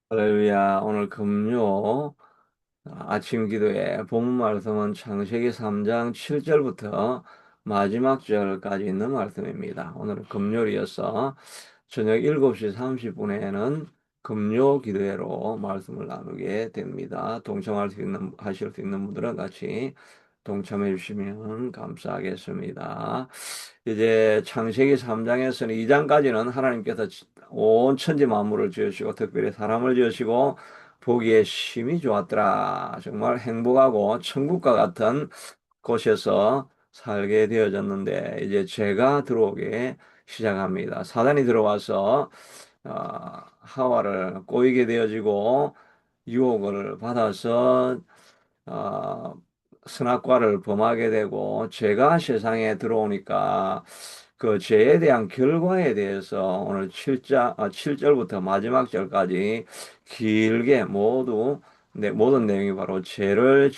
할렐루야. 오늘 금요 아침 기도에 본문 말씀은 창세기 3장 7절부터 마지막 절까지 있는 말씀입니다. 오늘은 금요일이어서 저녁 7시 30분에는 금요 기도회로 말씀을 나누게 됩니다. 하실 수 있는 분들은 같이 동참해 주시면 감사하겠습니다. 이제 창세기 3장에서는 2장까지는 하나님께서 온 천지 만물을 지으시고 특별히 사람을 지으시고 보기에 심히 좋았더라. 정말 행복하고 천국과 같은 곳에서 살게 되어졌는데 이제 죄가 들어오게 시작합니다. 사단이 들어와서 하와를 꼬이게 되어지고 유혹을 받아서 어, 선악과를 범하게 되고 죄가 세상에 들어오니까 그 죄에 대한 결과에 대해서 오늘 7절부터 마지막 절까지 길게 모든 내용이 바로 죄를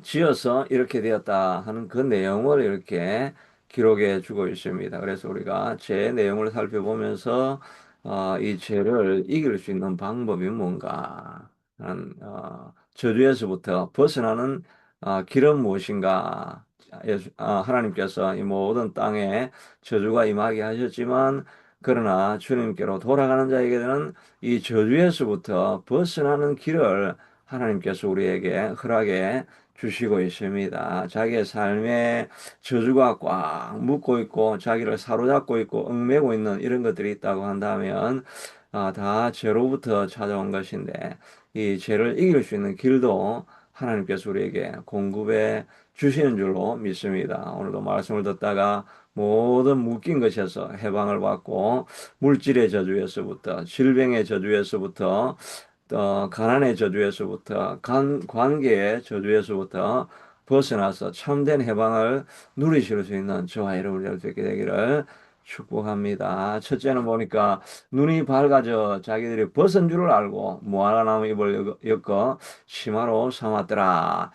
지어서 이렇게 되었다 하는 그 내용을 이렇게 기록해 주고 있습니다. 그래서 우리가 죄 내용을 살펴보면서 이 죄를 이길 수 있는 방법이 뭔가 하는 저주에서부터 벗어나는 길은 무엇인가? 하나님께서 이 모든 땅에 저주가 임하게 하셨지만 그러나 주님께로 돌아가는 자에게는 이 저주에서부터 벗어나는 길을 하나님께서 우리에게 허락해 주시고 있습니다. 자기의 삶에 저주가 꽉 묶고 있고 자기를 사로잡고 있고 얽매고 있는 이런 것들이 있다고 한다면 다 죄로부터 찾아온 것인데 이 죄를 이길 수 있는 길도 하나님께서 우리에게 공급해 주시는 줄로 믿습니다. 오늘도 말씀을 듣다가 모든 묶인 것에서 해방을 받고 물질의 저주에서부터 질병의 저주에서부터 가난의 저주에서부터 관계의 저주에서부터 벗어나서 참된 해방을 누리실 수 있는 저와 여러분이 될 게 되기를 축복합니다. 첫째는 보니까 눈이 밝아져 자기들이 벗은 줄을 알고 무화과나무 잎을 엮어 치마로 삼았더라.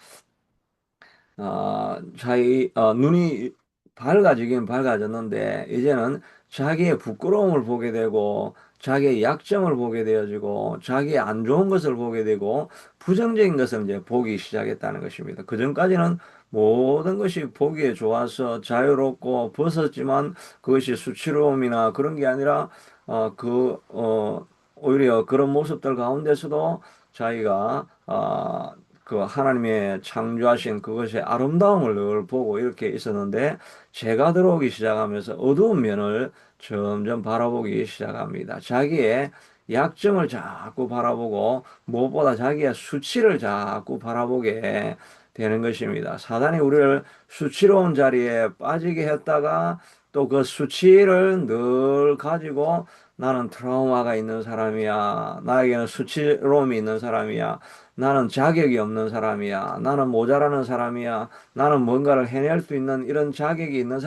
눈이 밝아지긴 밝아졌는데, 이제는 자기의 부끄러움을 보게 되고, 자기의 약점을 보게 되어지고, 자기의 안 좋은 것을 보게 되고, 부정적인 것을 이제 보기 시작했다는 것입니다. 그전까지는 모든 것이 보기에 좋아서 자유롭고 벗었지만 그것이 수치로움이나 그런 게 아니라, 오히려 그런 모습들 가운데서도 자기가, 그 하나님의 창조하신 그것의 아름다움을 늘 보고 이렇게 있었는데 죄가 들어오기 시작하면서 어두운 면을 점점 바라보기 시작합니다. 자기의 약점을 자꾸 바라보고 무엇보다 자기의 수치를 자꾸 바라보게 되는 것입니다. 사단이 우리를 수치로운 자리에 빠지게 했다가 또 그 수치를 늘 가지고 나는 트라우마가 있는 사람이야. 나에게는 수치로움이 있는 사람이야. 나는 자격이 없는 사람이야. 나는 모자라는 사람이야. 나는 뭔가를 해낼 수 있는 이런 자격이 있는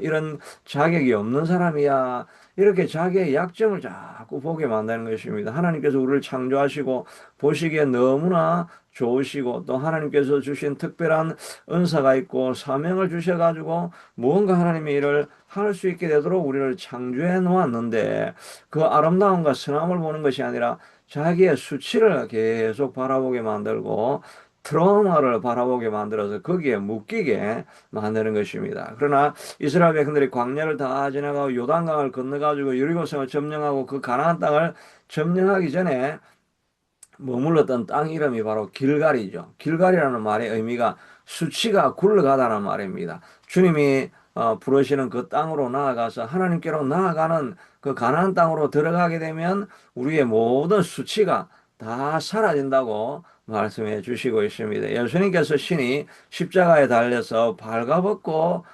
이런 자격이 없는 사람이야. 이렇게 자기의 약점을 자꾸 보게 만드는 것입니다. 하나님께서 우리를 창조하시고 보시기에 너무나 좋으시고 또 하나님께서 주신 특별한 은사가 있고 사명을 주셔가지고 무언가 하나님의 일을 할 수 있게 되도록 우리를 창조해 놓았는데 그 아름다움과 선함을 보는 것이 아니라 자기의 수치를 계속 바라보게 만들고 트라우마를 바라보게 만들어서 거기에 묶이게 만드는 것입니다. 그러나 이스라엘 백성들이 광야를 다 지나가고 요단강을 건너가지고 여리고성을 점령하고 그 가나안 땅을 점령하기 전에 머물렀던 땅 이름이 바로 길갈이죠. 길갈이라는 말의 의미가 수치가 굴러가다는 말입니다. 주님이 부르시는 그 땅으로 나아가서 하나님께로 나아가는 그 가나안 땅으로 들어가게 되면 우리의 모든 수치가 다 사라진다고 말씀해 주시고 있습니다. 예수님께서 신이 십자가에 달려서 발가벗고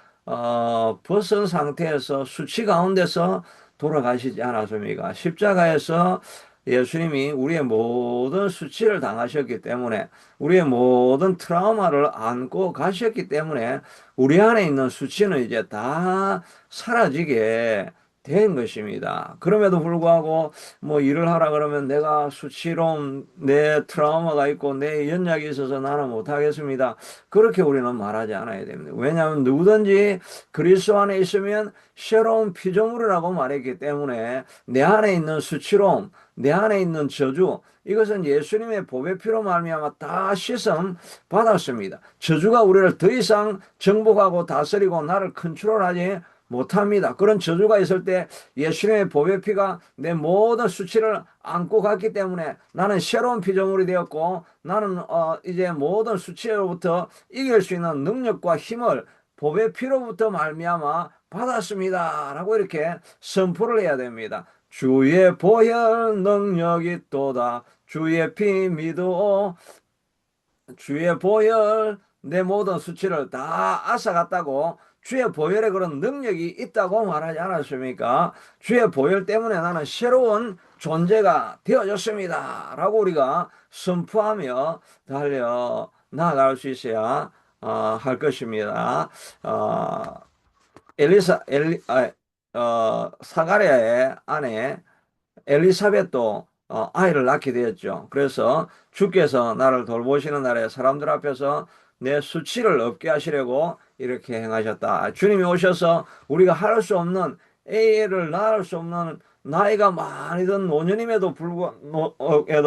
벗은 상태에서 수치 가운데서 돌아가시지 않았습니까? 십자가에서 예수님이 우리의 모든 수치를 당하셨기 때문에 우리의 모든 트라우마를 안고 가셨기 때문에 우리 안에 있는 수치는 이제 다 사라지게 된 것입니다. 그럼에도 불구하고 뭐 일을 하라 그러면 내가 수치로움, 내 트라우마가 있고 내 연약이 있어서 나는 못하겠습니다. 그렇게 우리는 말하지 않아야 됩니다. 왜냐하면 누구든지 그리스도 안에 있으면 새로운 피조물이라고 말했기 때문에 내 안에 있는 수치로움, 내 안에 있는 저주, 이것은 예수님의 보배 피로 말미암아 다 씻음 받았습니다. 저주가 우리를 더 이상 정복하고 다스리고 나를 컨트롤하지 못합니다. 그런 저주가 있을 때 예수님의 보배 피가 내 모든 수치를 안고 갔기 때문에 나는 새로운 피조물이 되었고 나는 이제 모든 수치로부터 이길 수 있는 능력과 힘을 보배 피로부터 말미암아 받았습니다. 라고 이렇게 선포를 해야 됩니다. 주의 보혈 능력이 있도다. 주의 피 믿어. 주의 보혈 내 모든 수치를 다 앗아갔다고 주의 보혈에 그런 능력이 있다고 말하지 않았습니까? 주의 보혈 때문에 나는 새로운 존재가 되어졌습니다. 라고 우리가 선포하며 달려 나아갈 수 있어야 할 것입니다. 어, 사가랴의 아내 엘리사벳도 아이를 낳게 되었죠. 그래서 주께서 나를 돌보시는 날에 사람들 앞에서 내 수치를 없게 하시려고 이렇게 행하셨다. 주님이 오셔서 우리가 할 수 없는 애를 낳을 수 없는 나이가 많이 든 노년임에도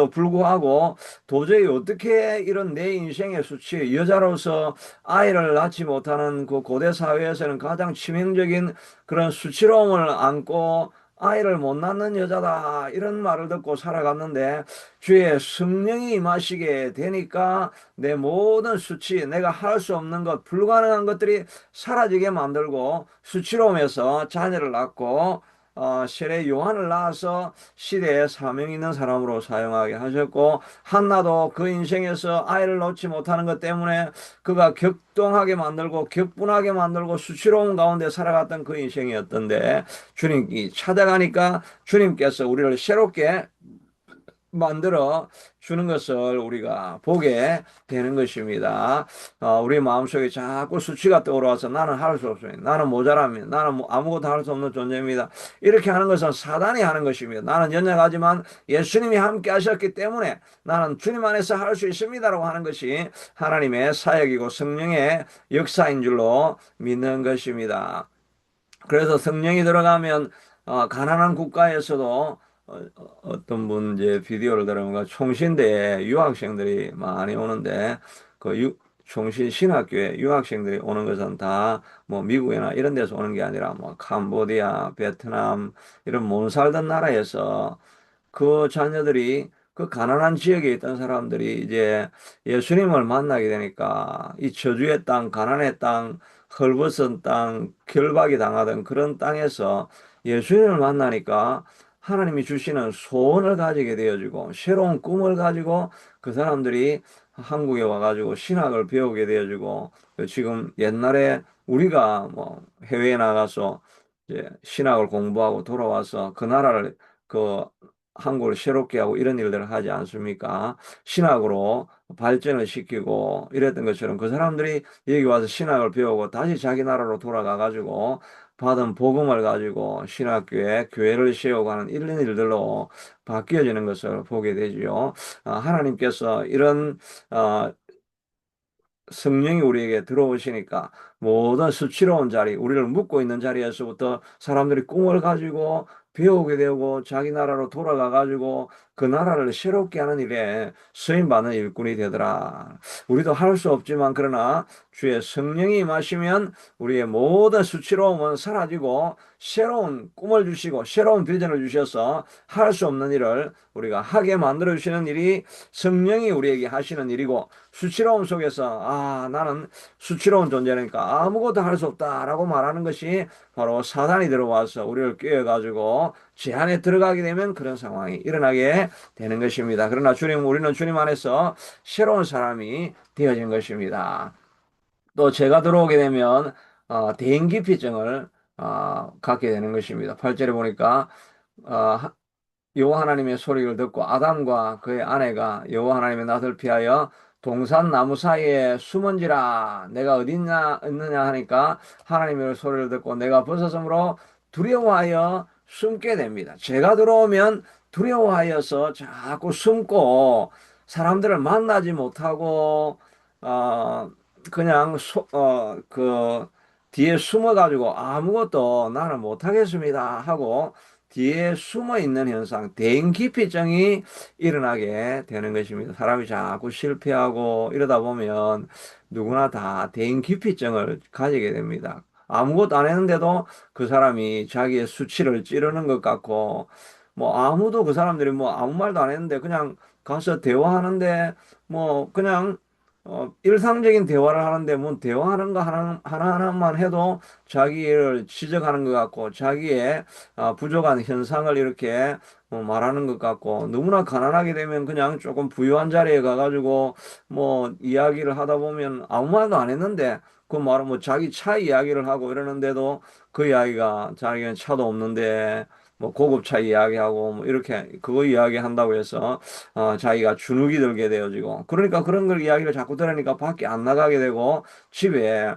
불구하고 도저히 어떻게 이런 내 인생의 수치, 여자로서 아이를 낳지 못하는 그 고대 사회에서는 가장 치명적인 그런 수치로움을 안고 아이를 못 낳는 여자다 이런 말을 듣고 살아갔는데 주의 성령이 임하시게 되니까 내 모든 수치, 내가 할 수 없는 것, 불가능한 것들이 사라지게 만들고 수치로움에서 자녀를 낳고 세례 요한을 낳아서 시대에 사명 있는 사람으로 사용하게 하셨고 한나도 그 인생에서 아이를 놓지 못하는 것 때문에 그가 격동하게 만들고 격분하게 만들고 수치로운 가운데 살아갔던 그 인생이었던데 주님이 찾아가니까 주님께서 우리를 새롭게 만들어 주는 것을 우리가 보게 되는 것입니다. 우리 마음속에 자꾸 수치가 떠올라와서 나는 할 수 없습니다. 나는 모자랍니다. 나는 아무것도 할 수 없는 존재입니다. 이렇게 하는 것은 사단이 하는 것입니다. 나는 연약하지만 예수님이 함께 하셨기 때문에 나는 주님 안에서 할 수 있습니다라고 하는 것이 하나님의 사역이고 성령의 역사인 줄로 믿는 것입니다. 그래서 성령이 들어가면 가난한 국가에서도 어떤 분 이제 비디오를 들으면 총신대에 유학생들이 많이 오는데 그 총신 신학교에 유학생들이 오는 것은 다 뭐 미국이나 이런 데서 오는 게 아니라 뭐 캄보디아, 베트남 이런 못 살던 나라에서 그 자녀들이 그 가난한 지역에 있던 사람들이 이제 예수님을 만나게 되니까 이 저주의 땅, 가난의 땅, 헐벗은 땅, 결박이 당하던 그런 땅에서 예수님을 만나니까 하나님이 주시는 소원을 가지게 되어지고 새로운 꿈을 가지고 그 사람들이 한국에 와가지고 신학을 배우게 되어지고 지금 옛날에 우리가 뭐 해외에 나가서 이제 신학을 공부하고 돌아와서 그 나라를 그 한국을 새롭게 하고 이런 일들을 하지 않습니까? 신학으로 발전을 시키고 이랬던 것처럼 그 사람들이 여기 와서 신학을 배우고 다시 자기 나라로 돌아가 가지고 받은 복음을 가지고 신학교에 교회를 세우고 하는 이런 일들로 바뀌어지는 것을 보게 되지요. 하나님께서 이런 어, 성령이 우리에게 들어오시니까 모든 수치로운 자리, 우리를 묶고 있는 자리에서부터 사람들이 꿈을 가지고 배우게 되고 자기 나라로 돌아가 가지고 그 나라를 새롭게 하는 일에 쓰임 받는 일꾼이 되더라. 우리도 할 수 없지만 그러나 주의 성령이 임하시면 우리의 모든 수치로움은 사라지고 새로운 꿈을 주시고 새로운 비전을 주셔서 할 수 없는 일을 우리가 하게 만들어 주시는 일이 성령이 우리에게 하시는 일이고 수치로움 속에서 나는 수치로운 존재니까 아무것도 할 수 없다라고 말하는 것이 바로 사단이 들어와서 우리를 꿰어가지고 제한에 들어가게 되면 그런 상황이 일어나게 되는 것입니다. 그러나 우리는 주님 안에서 새로운 사람이 되어진 것입니다. 또 제가 들어오게 되면 대인기피증을 갖게 되는 것입니다. 8절에 보니까 어, 여호와 하나님의 소리를 듣고 아담과 그의 아내가 여호와 하나님의 낯을 피하여 동산 나무 사이에 숨은지라 내가 어디 있냐 있느냐 하니까 하나님의 소리를 듣고 내가 벗어서므로 두려워하여 숨게 됩니다. 죄가 들어오면 두려워하여서 자꾸 숨고 사람들을 만나지 못하고 어 그냥 그 뒤에 숨어가지고 아무것도 나는 못하겠습니다 하고 뒤에 숨어 있는 현상, 대인기피증이 일어나게 되는 것입니다. 사람이 자꾸 실패하고 이러다 보면 누구나 다 대인기피증을 가지게 됩니다. 아무것도 안 했는데도 그 사람이 자기의 수치를 찌르는 것 같고, 뭐 아무도 그 사람들이 뭐 아무 말도 안 했는데 그냥 가서 대화하는데 뭐 그냥 일상적인 대화를 하는데 뭐 대화하는 거 하나하나만 해도 자기를 지적하는 것 같고 자기의 부족한 현상을 이렇게 말하는 것 같고 너무나 가난하게 되면 그냥 조금 부유한 자리에 가가지고 뭐 이야기를 하다 보면 아무 말도 안 했는데 그 말은 뭐 자기 차 이야기를 하고 이러는데도 그 이야기가 자기는 차도 없는데 뭐 고급차 이야기하고 뭐 이렇게 그거 이야기한다고 해서 자기가 주눅이 들게 되어지고 그러니까 그런 걸 이야기를 자꾸 들으니까 밖에 안 나가게 되고 집에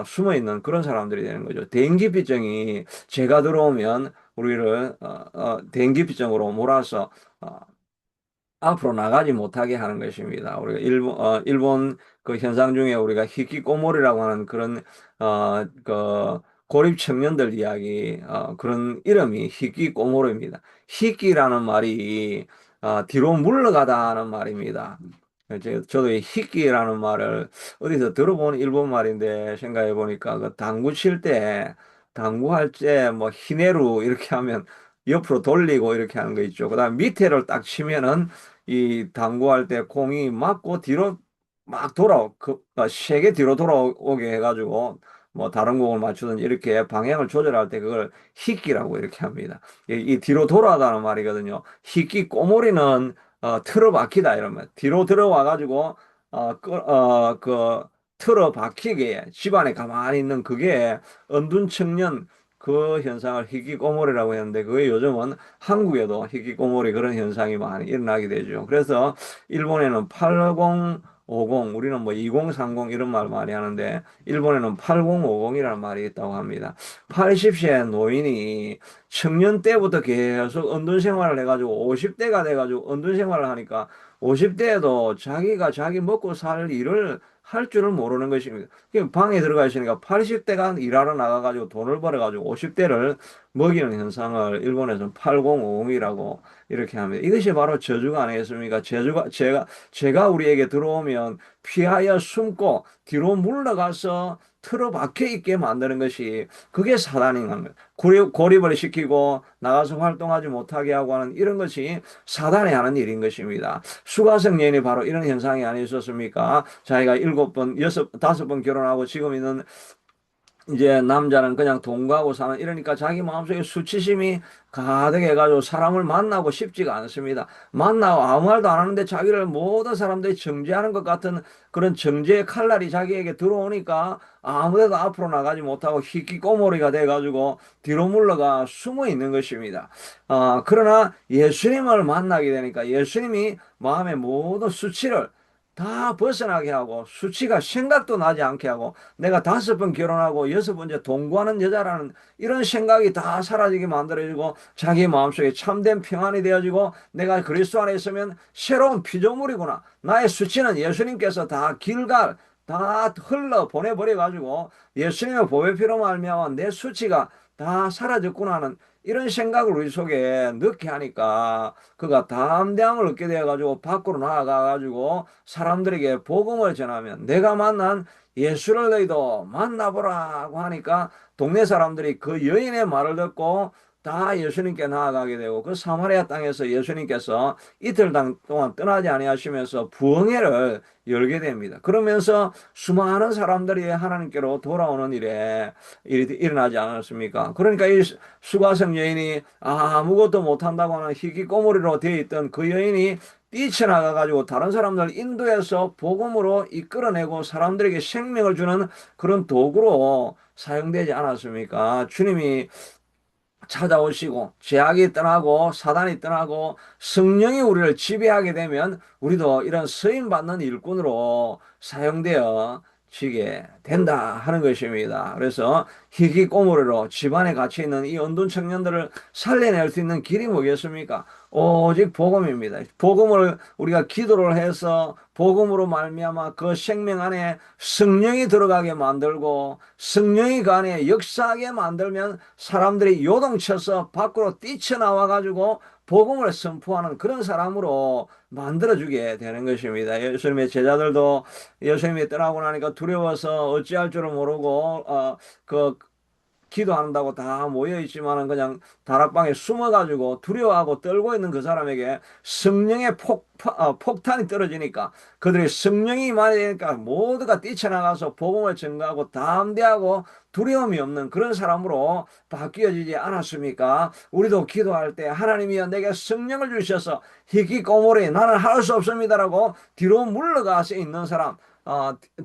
숨어 있는 그런 사람들이 되는 거죠. 대인기피증이 제가 들어오면 우리를 대인기피증으로 몰아서 어, 앞으로 나가지 못하게 하는 것입니다. 우리가 일본 그 현상 중에 우리가 히키코모리라고 하는 그런, 그 고립 청년들 이야기, 그런 이름이 히키코모리입니다. 히키라는 말이, 뒤로 물러가다는 말입니다. 저도 이 히키라는 말을 어디서 들어본 일본 말인데 생각해 보니까 그 당구 칠 때, 당구할 때 뭐 히네루 이렇게 하면 옆으로 돌리고 이렇게 하는 거 있죠. 그다음 밑에를 딱 치면은 이 당구할 때 공이 맞고 뒤로 막 세게 뒤로 돌아오게 해가지고 뭐 다른 공을 맞추든지 이렇게 방향을 조절할 때 그걸 희끼라고 이렇게 합니다. 이 뒤로 돌아가는 말이거든요. 희끼 꼬물이는 틀어 박히다 이러면 뒤로 들어와가지고 그 틀어 박히게 집안에 가만히 있는 그게 은둔 청년 그 현상을 희귀꼬물이라고 했는데 그게 요즘은 한국에도 희귀꼬물이 그런 현상이 많이 일어나게 되죠. 그래서 일본에는 8050, 우리는 뭐 2030 이런 말 많이 하는데 일본에는 8050이라는 말이 있다고 합니다. 80세 노인이 청년 때부터 계속 은둔 생활을 해가지고 50대가 돼가지고 은둔 생활을 하니까 50대에도 자기가 자기 먹고 살 일을 할 줄을 모르는 것입니다. 방에 들어가 있으니까 80대가 일하러 나가가지고 돈을 벌어가지고 50대를 먹이는 현상을 일본에서는 8050이라고 이렇게 합니다. 이것이 바로 저주가 아니겠습니까? 제가 우리에게 들어오면 피하여 숨고 뒤로 물러가서 틀어박혀 있게 만드는 것이 그게 사단인 겁니다. 고립을 시키고 나가서 활동하지 못하게 하고 하는 이런 것이 사단이 하는 일인 것입니다. 수가성 여인이 바로 이런 현상이 아니었습니까? 자기가 7번, 5번 결혼하고 지금 있는 이제 남자는 그냥 동거하고 사는 이러니까 자기 마음속에 수치심이 가득해가지고 사람을 만나고 싶지가 않습니다. 만나고 아무 말도 안 하는데 자기를 모든 사람들이 정죄하는 것 같은 그런 정죄의 칼날이 자기에게 들어오니까 아무데도 앞으로 나가지 못하고 희귀꼬머리가 돼가지고 뒤로 물러가 숨어 있는 것입니다. 그러나 예수님을 만나게 되니까 예수님이 마음의 모든 수치를 다 벗어나게 하고 수치가 생각도 나지 않게 하고 내가 5번 결혼하고 6번째 동거하는 여자라는 이런 생각이 다 사라지게 만들어지고 자기 마음속에 참된 평안이 되어지고 내가 그리스도 안에 있으면 새로운 피조물이구나. 나의 수치는 예수님께서 다 길갈 다 흘러 보내버려 가지고 예수님의 보배 피로 말미암아 내 수치가 다 사라졌구나 하는 이런 생각을 우리 속에 넣게 하니까 그가 담대함을 얻게 되어가지고 밖으로 나아가가지고 사람들에게 복음을 전하면 내가 만난 예수를 너희도 만나보라고 하니까 동네 사람들이 그 여인의 말을 듣고 다 예수님께 나아가게 되고 그 사마리아 땅에서 예수님께서 이틀 동안 떠나지 아니하시면서 부흥회를 열게 됩니다. 그러면서 수많은 사람들이 하나님께로 돌아오는 일이 일어나지 않았습니까? 그러니까 이 수가성 여인이 아무것도 못한다고 하는 희귀꼬물이로 되어 있던 그 여인이 뛰쳐나가 가지고 다른 사람들 인도해서 복음으로 이끌어내고 사람들에게 생명을 주는 그런 도구로 사용되지 않았습니까? 주님이 찾아오시고 죄악이 떠나고 사단이 떠나고 성령이 우리를 지배하게 되면 우리도 이런 쓰임 받는 일꾼으로 사용되어 이루어지게 된다 하는 것입니다. 그래서 희귀꼬물로 집안에 갇혀 있는 이 어두운 청년들을 살려낼 수 있는 길이 뭐겠습니까? 오직 복음입니다. 복음을 우리가 기도를 해서 복음으로 말미암아 그 생명 안에 성령이 들어가게 만들고 성령이 그 안에 역사하게 만들면 사람들이 요동쳐서 밖으로 뛰쳐나와 가지고 복음을 선포하는 그런 사람으로 만들어주게 되는 것입니다. 예수님의 제자들도 예수님이 떠나고 나니까 두려워서 어찌할 줄을 모르고 그 기도한다고 다 모여 있지만은 그냥 다락방에 숨어가지고 두려워하고 떨고 있는 그 사람에게 성령의 폭탄이 떨어지니까 그들이 성령이 많이 되니까 모두가 뛰쳐나가서 복음을 전가하고 담대하고 두려움이 없는 그런 사람으로 바뀌어지지 않았습니까? 우리도 기도할 때 하나님이여 내게 성령을 주셔서 희귀꼬물이 나는 할 수 없습니다라고 뒤로 물러가서 있는 사람,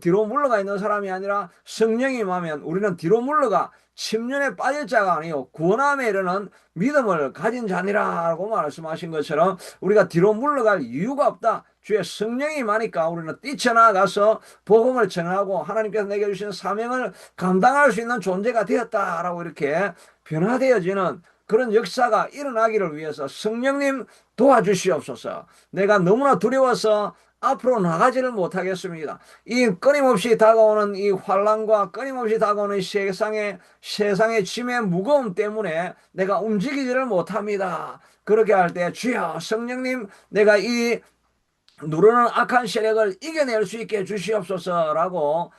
뒤로 물러가 있는 사람이 아니라 성령이 임하면 우리는 뒤로 물러가 침륜에 빠질 자가 아니요 구원함에 이르는 믿음을 가진 자니라고 말씀하신 것처럼 우리가 뒤로 물러갈 이유가 없다. 주의 성령이 임하니까 우리는 뛰쳐나가서 복음을 전하고 하나님께서 내게 주신 사명을 감당할 수 있는 존재가 되었다라고 이렇게 변화되어지는 그런 역사가 일어나기를 위해서 성령님 도와주시옵소서. 내가 너무나 두려워서 앞으로 나가지를 못하겠습니다. 이 끊임없이 다가오는 이 환란과 끊임없이 다가오는 세상의 짐의 무거움 때문에 내가 움직이지를 못합니다. 그렇게 할 때 주여 성령님 내가 이 누르는 악한 세력을 이겨낼 수 있게 주시옵소서라고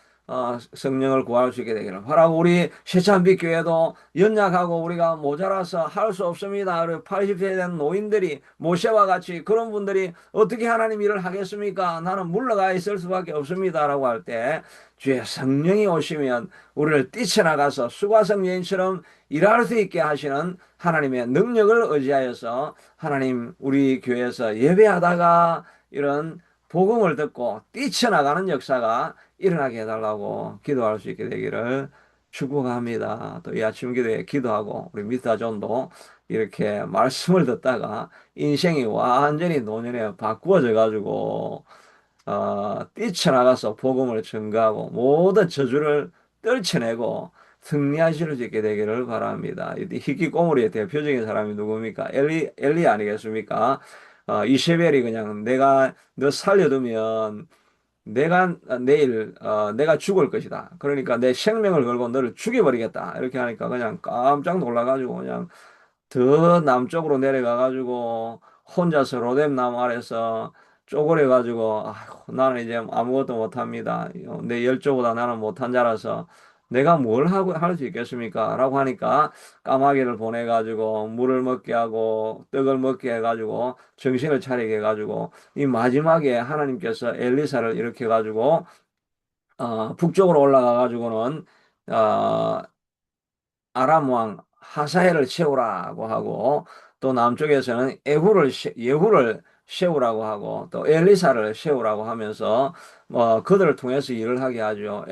성령을 구할 수 있게 되기를 바라고 우리 새찬빛 교회도 연약하고 우리가 모자라서 할 수 없습니다. 그리고 80세 된 노인들이 모세와 같이 그런 분들이 어떻게 하나님 일을 하겠습니까? 나는 물러가 있을 수밖에 없습니다라고 할 때 주의 성령이 오시면 우리를 뛰쳐나가서 수가성 여인처럼 일할 수 있게 하시는 하나님의 능력을 의지하여서 하나님 우리 교회에서 예배하다가 이런 복음을 듣고 뛰쳐나가는 역사가 일어나게 해달라고 기도할 수 있게 되기를 축복합니다. 또 이 아침 기도에 기도하고 우리 미스터 존도 이렇게 말씀을 듣다가 인생이 완전히 노년에 바꾸어져 가지고 뛰쳐나가서 복음을 전가하고 모든 저주를 떨쳐내고 승리하실 수 있게 되기를 바랍니다. 희귀꼬물의 대표적인 사람이 누굽니까? 엘리 아니겠습니까? 이세벨이 그냥 내가 너 살려두면 내가 내일 내가 죽을 것이다. 그러니까 내 생명을 걸고 너를 죽여버리겠다. 이렇게 하니까 그냥 깜짝 놀라가지고 그냥 더 남쪽으로 내려가가지고 혼자서 로뎀 나무 아래서 쪼그려가지고 나는 이제 아무것도 못합니다. 내 열조보다 나는 못한 자라서 내가 뭘 하고 할 수 있겠습니까? 라고 하니까 까마귀를 보내가지고 물을 먹게 하고 떡을 먹게 해가지고 정신을 차리게 해가지고 이 마지막에 하나님께서 엘리사를 일으켜가지고 북쪽으로 올라가가지고는 어, 아람 왕 하사엘을 세우라고 하고 또 남쪽에서는 예후를 세우라고 하고 또 엘리사를 세우라고 하면서 그들을 통해서 일을 하게 하죠.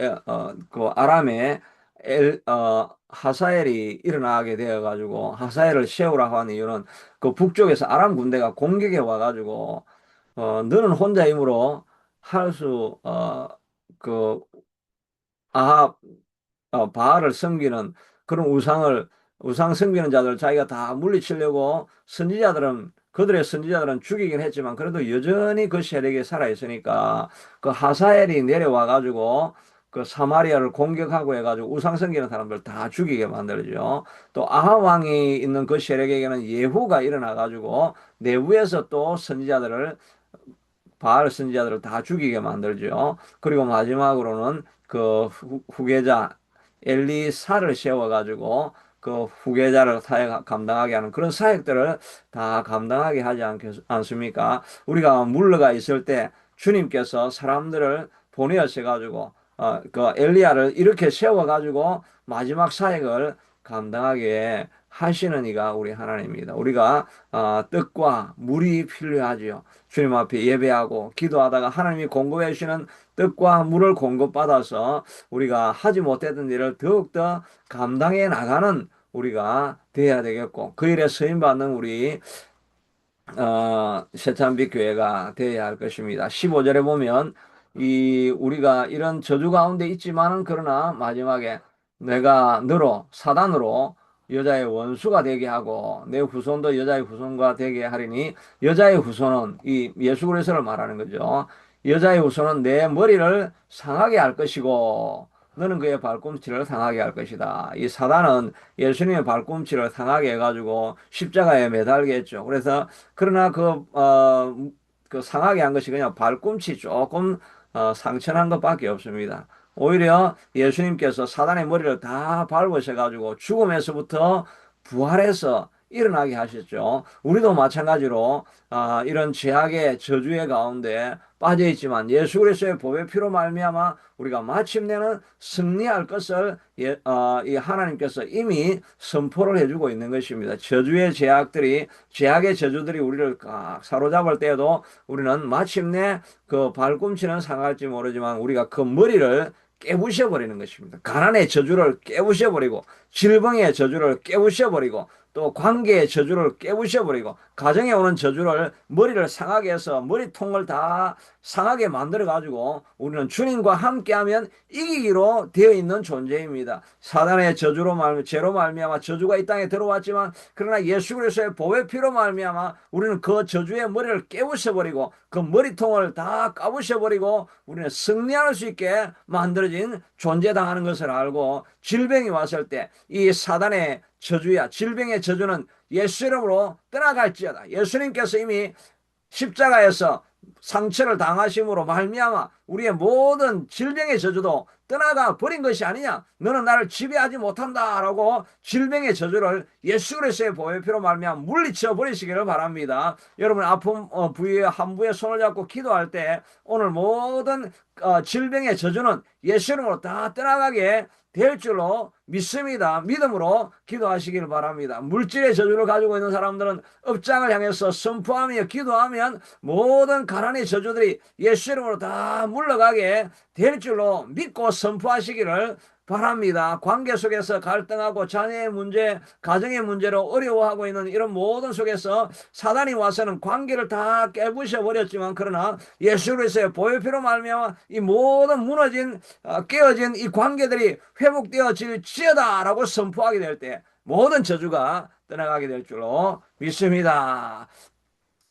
그 아람에 하사엘이 일어나게 되어 가지고 하사엘을 세우라고 하는 이유는 그 북쪽에서 아람 군대가 공격해 와 가지고 너는 혼자 힘으로 할수그 아합 바알을 섬기는 그런 우상 섬기는 자들 자기가 다 물리치려고 그들의 선지자들은 죽이긴 했지만 그래도 여전히 그 세력이 살아 있으니까 그 하사엘이 내려와 가지고 그 사마리아를 공격하고 해가지고 우상 섬기는 사람들 다 죽이게 만들죠. 또 아하 왕이 있는 그 세력에게는 예후가 일어나 가지고 내부에서 또 바알 선지자들을 다 죽이게 만들죠. 그리고 마지막으로는 그 후계자 엘리사를 세워가지고 그 후계자를 사역 감당하게 하는 그런 사역들을 다 감당하게 하지 않습니까? 우리가 물러가 있을 때 주님께서 사람들을 보내어서 가지고 그 엘리야를 이렇게 세워가지고 마지막 사역을 감당하게 하시는 이가 우리 하나님입니다. 우리가 떡과 물이 필요하지요. 주님 앞에 예배하고 기도하다가 하나님이 공급해 주시는 떡과 물을 공급받아서 우리가 하지 못했던 일을 더욱더 감당해 나가는 우리가 되어야 되겠고 그 일에 쓰임받는 우리 새찬빛 교회가 되어야 할 것입니다. 15절에 보면 이 우리가 이런 저주 가운데 있지만은 그러나 마지막에 내가 너로 사단으로 여자의 원수가 되게 하고 내 후손도 여자의 후손과 되게 하리니, 여자의 후손은 이 예수 그리스도를 말하는 거죠. 여자의 후손은 내 머리를 상하게 할 것이고 너는 그의 발꿈치를 상하게 할 것이다. 이 사단은 예수님의 발꿈치를 상하게 해가지고 십자가에 매달게 했죠. 그래서 그러나 그 상하게 한 것이 그냥 발꿈치 조금 상처난 것밖에 없습니다. 오히려 예수님께서 사단의 머리를 다 밟으셔가지고 죽음에서부터 부활해서 일어나게 하셨죠. 우리도 마찬가지로 이런 죄악의 저주의 가운데 빠져 있지만 예수 그리스도의 보혈 피로 말미암아 우리가 마침내는 승리할 것을 이 하나님께서 이미 선포를 해주고 있는 것입니다. 죄악의 저주들이 우리를 꽉 사로잡을 때에도 우리는 마침내 그 발꿈치는 상할지 모르지만 우리가 그 머리를 깨부셔 버리는 것입니다. 가난의 저주를 깨부셔 버리고 질병의 저주를 깨부셔 버리고 또 관계의 저주를 깨부셔 버리고 가정에 오는 저주를 머리를 상하게 해서 머리통을 다 상하게 만들어 가지고 우리는 주님과 함께하면 이기기로 되어 있는 존재입니다. 사단의 죄로 말미암아 저주가 이 땅에 들어왔지만 그러나 예수 그리스도의 보혈 피로 말미암아 우리는 그 저주의 머리를 깨부셔 버리고 그 머리통을 다 까부셔 버리고 우리는 승리할 수 있게 만들어진 존재다 하는 것을 알고, 질병이 왔을 때 이 사단의 저주야, 질병의 저주는 예수 이름으로 떠나갈지어다. 예수님께서 이미 십자가에서 상처를 당하심으로 말미암아 우리의 모든 질병의 저주도 떠나가 버린 것이 아니냐, 너는 나를 지배하지 못한다라고 질병의 저주를 예수 그리스도의 보혈 피로 말미암아 물리쳐 버리시기를 바랍니다. 여러분 아픈 부위에 한 부에 손을 잡고 기도할 때 오늘 모든 질병의 저주는 예수 이름으로 다 떠나가게 될 줄로 믿습니다. 믿음으로 기도하시기를 바랍니다. 물질의 저주를 가지고 있는 사람들은 업장을 향해서 선포하며 기도하면 모든 가난의 저주들이 예수 이름으로 다 물러가게 될 줄로 믿고 선포하시기를 바랍니다. 관계 속에서 갈등하고 자녀의 문제, 가정의 문제로 어려워하고 있는 이런 모든 속에서 사단이 와서는 관계를 다 깨부셔 버렸지만 그러나 예수 그리스도의 보혈 피로 말미암아 이 모든 무너진 깨어진 이 관계들이 회복되어질지어다라고 선포하게 될 때 모든 저주가 떠나가게 될 줄로 믿습니다.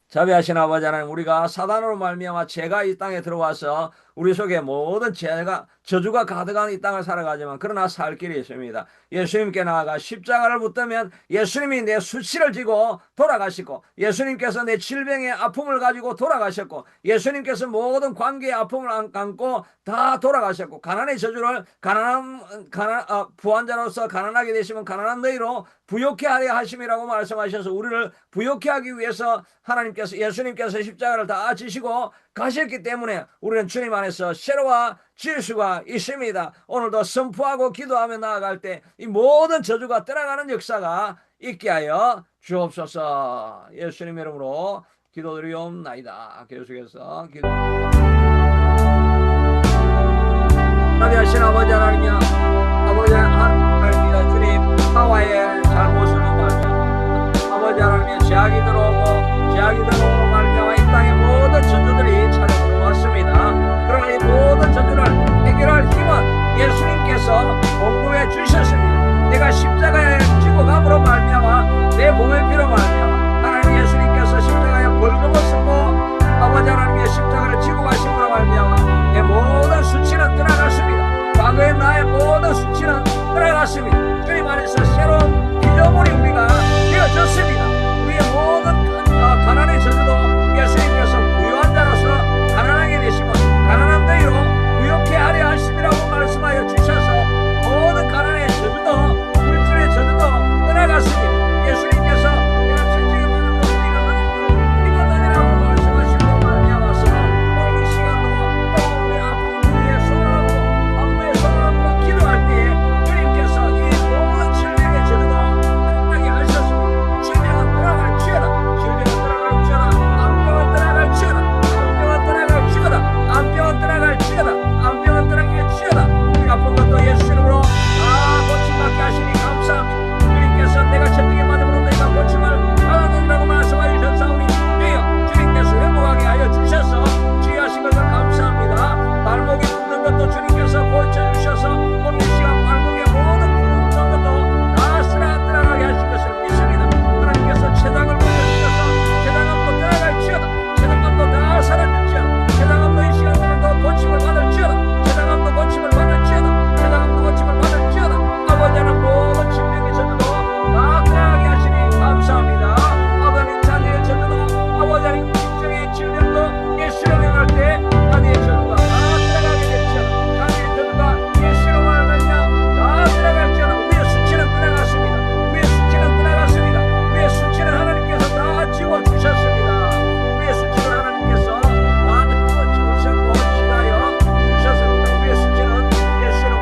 자비하신 아버지 하나님, 우리가 사단으로 말미암아 죄가 이 땅에 들어와서 우리 속에 모든 저주가 가득한 이 땅을 살아가지만 그러나 살 길이 있습니다. 예수님께 나아가 십자가를 붙들면 예수님이 내 수치를 지고 돌아가시고, 예수님께서 내 질병의 아픔을 가지고 돌아가셨고, 예수님께서 모든 관계의 아픔을 안고 다 돌아가셨고, 가난의 저주를 부한자로서 가난하게 되시면 가난한 너희로 부욕해 하려 하심이라고 말씀하셔서 우리를 부욕해 하기 위해서 예수님께서 십자가를 다 지시고 가셨기 때문에 우리는 주님 안에서 새로워질 수가 있습니다. 오늘도 선포하고 기도하며 나아갈 때 이 모든 저주가 떠나가는 역사가 있게 하여 주옵소서. 예수님 이름으로 기도드리옵나이다. 계속해서 기도합니다. 자비하신 아버지 하나님이여, 아버지 하나님이여, 주님 하와의 잘못으로 말미암아 아버지 하나님의 죄악이 들어오고 말미암아 이 땅의 모든 저주들이 찾아들어왔습니다. 그러나 이 모든 저주를 해결할 힘은 예수님께서 공급해 주셨습니다. 내가 십자가에 지고 감으로 말미암아 내 몸의 피로 말미암아